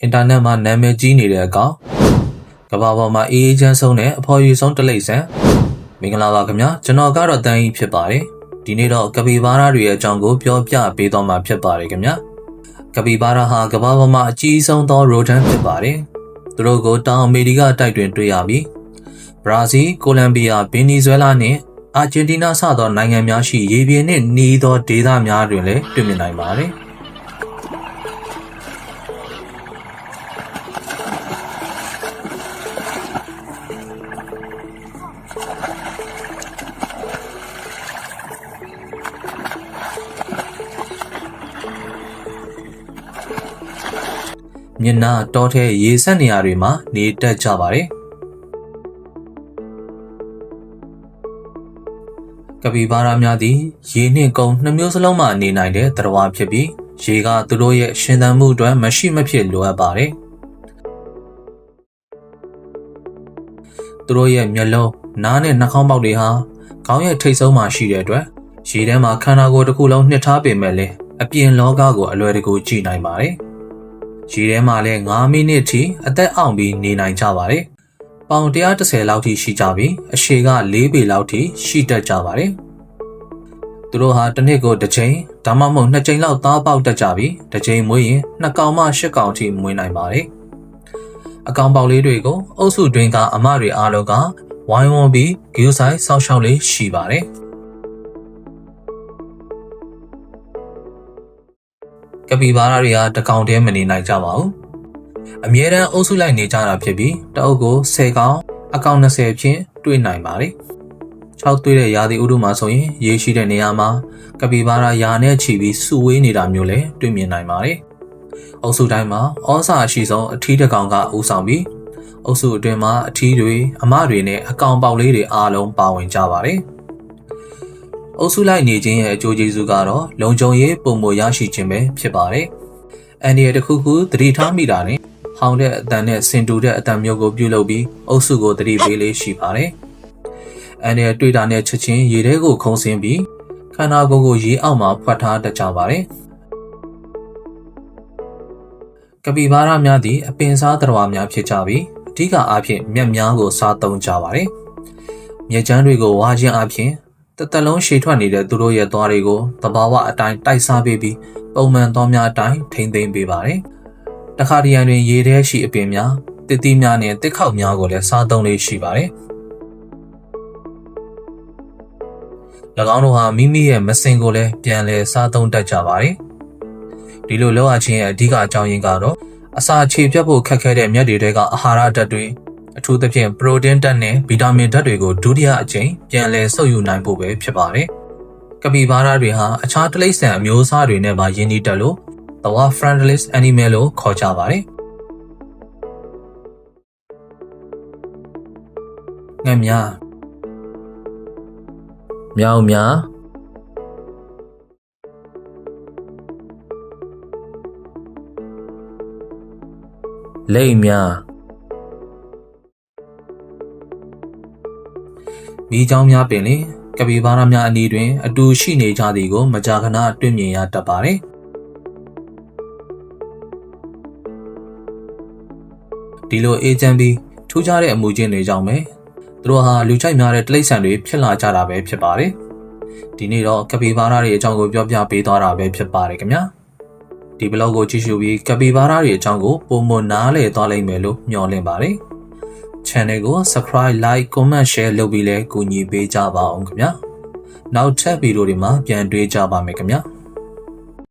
အင်တာနက်မှာနာမည်ကြီးနေတဲ့အကောင်ကဘာပေါ်မှာအေးအေးချမ်းဆုံးနဲ့အဖော်ရည်ဆုံးတလိမ့်ဆန်မင်္ဂလာပါခင်ဗျာကျွန်တော်ကတော့တန်းကြီးဖြစ်ပါတယ်ဒီနေ့တော့ကပီဘာရာတွေရဲ့အကြောင်းကိုပြောပြပေးသွားမှာဖြစ်ပါတယ်ခင်ဗျာကပီဘာရာဟာကဘာပေါ်မှာအကြီးဆုံးသောရိုဒန်ဖြစ်ပါတယ်သူတို့ကိုတောင်အမေရိကတိုက်တွင်တွေ့ရပြီးဘရာဇီးကိုလံဘီယာဗင်နီဇွဲလားနဲ့အာဂျင်တီးနားစသောနိုင်ငံများရှိရေပြင်နှင့်နီးသောဒေသများတွင်လည်းတွေ့မြင်နိုင်ပါတယ်မျက်နှာတောထဲရေဆက်နေရာတွေမှာနေတက်ကြပါတယ်ကပီဘာရာများသည်ရေနှင့်ကုန်းနှစ်မျိုးစလုံးမှာနေနိုင်တဲ့သတ္တဝါဖြစ်ပြီးရေကသူတို့ရဲ့ရှင်သန်မှုအတွက်မရှိမဖြစ်လိုအပ်ပါတယ်သူတို့ရဲ့မျက်လုံးနားနဲ့နှာခေါင်းပေါက်တွေဟာခေါင်းရဲ့ထိပ်ဆုံးမှာရှိတဲ့အတွက်ရေထဲမှာခန္ဓာကိုယ်တစ်ခုလုံးနှစ်ထားပေမဲ့လည်းအပြင်လောကကိုအလွယ်တကူကြည့်နိုင်ပါတယ်ရေထဲမှာလည်း9မိနစ်ထိအသက်အောင့်ပြီးနေနိုင်ကြပါတယ်။ပေါင်130လောက်ထိရှိကြပြီးအရှည်က4ပေလောက်ထိရှိတတ်ကြပါတယ်။သူတို့ဟာတစ်နှစ်ကိုတစ်ချိန်ဒါမှမဟုတ်2ချိန်လောက်သားပေါက်တတ်ကြပြီးတစ်ချိန်မွေးရင်2ကောင်မှ8ကောင်ထိမွေးနိုင်ပါတယ်။အကောင်ပေါက်လေးတွေကိုအုပ်စုတွင်းကအမတွေအားလုံးကဝိုင်းဝန်းပြီးဂယူးဆိုင်စောက်ရှောက်လေးရှိပါတယ်။ကပီဘာရာတွေဟာတကောင်တည်းမနေနိုင်ကြပါဘူးအမြဲတမ်းအုပ်စုလိုက်နေကြတာဖြစ်ပြီးတအုပ်ကို10ကောင်အကောင်20ဖြင့်တွေ့နိုင်ပါတယ်6တွေ့တဲ့ရာသီဥတုမှာဆိုရင်ရေရှိတဲ့နေရာမှာကပီဘာရာယာနဲ့ချီပြီးစုဝေးနေတာမျိုးလည်းတွေ့မြင်နိုင်ပါတယ်အုပ်စုတိုင်းမှာဩဇာအရှိဆုံးအထီးတစ်ကောင်ကဦးဆောင်ပြီးအုပ်စုအတွင်းမှာအထီးတွေအမတွေနဲ့အကောင်ပေါက်လေးတွေအားလုံးပါဝင်ကြပါတယ်အုပ်စုလိုက်နေခြင်းရဲ့အကျိုးကျေးဇူးကတော့လုံခြုံရေးပုံမရရှိခြင်းပဲဖြစ်ပါတယ်။အန်ဒီရဲ့တစ်ခုခုသတိထားမိတာနဲ့ဟောင်းတဲ့အတန်နဲ့ဆင်တူတဲ့အတန်မျိုးကိုပြုလုပ်ပြီးအုပ်စုကိုသတိပေးလေးရှိပါတယ်။အန်ဒီရဲ့တွေ့တာနဲ့ချက်ချင်းရေထဲကိုခုန်ဆင်းပြီးခန္ဓာကိုယ်ကိုရေအောက်မှာဖွက်ထားတတ်ကြပါတယ်။ကပီဘာရာများသည်အပင်စားသတ္တဝါများဖြစ်ကြပြီးအဓိကအားဖြင့်မြက်များကိုစားသုံးကြပါတယ်။မြက်ကျန်းတွေကိုဝါခြင်းအားဖြင့်တလုံးရှည်ထွက်နေတဲ့သူတို့ရဲ့သွားတွေကိုသဘာဝအတိုင်းတိုက်စားပေးပြီးပုံမှန်သွားများအတိုင်းထိမ့်သိမ်းပေးပါတယ်။တခါတရံတွင်ရေထဲရှိအပင်များတစ်သီးများနဲ့တစ်ခေါက်များကိုလည်းစားသုံးလေးရှိပါတယ်။၎င်းတို့ဟာမိမိရဲ့မစင်ကိုလည်းပြန်လည်စားသုံးတတ်ကြပါတယ်။ဒီလိုလုပ်ရခြင်းရဲ့အဓိကအကြောင်းရင်းကတော့အစာခြေပြတ်ဖို့ခက်ခဲတဲ့မြက်တွေထဲကအာဟာရဓာတ်တွေအထူးသဖြင့်ပရိုတင်းဓာတ်နဲ့ဗီတာမင်ဓာတ်တွေကိုဒုတိယအကြိမ်ပြန်လည်ဆုပ်ယူနိုင်ဖို့ပဲဖြစ်ပါတယ်။ကပီဘာရာတွေဟာအခြားတိရစ္ဆာန်အမျိုးအစားတွေနဲ့ပါယဉ်ကျေးတတ်လို့ The friendliest animal လို့ခေါ်ကြပါတယ်။ငှက်များမြောင်များလိမ့်များမိချောင်းများပင်လေကပီဘာရာများအနီးတွင်အတူရှိနေကြသည်ကိုမကြာခဏတွေ့မြင်ရတတ်ပါတယ်ဒီလိုအေဂျင့်ပြီးထူးခြားတဲ့အမူအကျင့်တွေကြောင့်ပဲသူတို့ဟာလူကြိုက်များတဲ့တိရစ္ဆာန်တွေဖြစ်လာကြတာပဲဖြစ်ပါတယ်ဒီနေ့တော့ကပီဘာရာတွေအကြောင်းကိုပြောပြပေးသွားတာပဲဖြစ်ပါတယ်ခင်ဗျာဒီဘလော့ကိုကြည့်ရှုပြီးကပီဘာရာတွေအကြောင်းကိုပုံမနားလည်သွားလိမ့်မယ်လို့မျှော်လင့်ပါတယ် channel ကို subscribe like comment share လုပ်ပြီးလဲကူညီပေးကြပါအောင်ခင်ဗျာနောက်ထပ်ဗီဒီယိုတွေမှာပြန်တွေ့ကြပါမယ်ခင်ဗျာ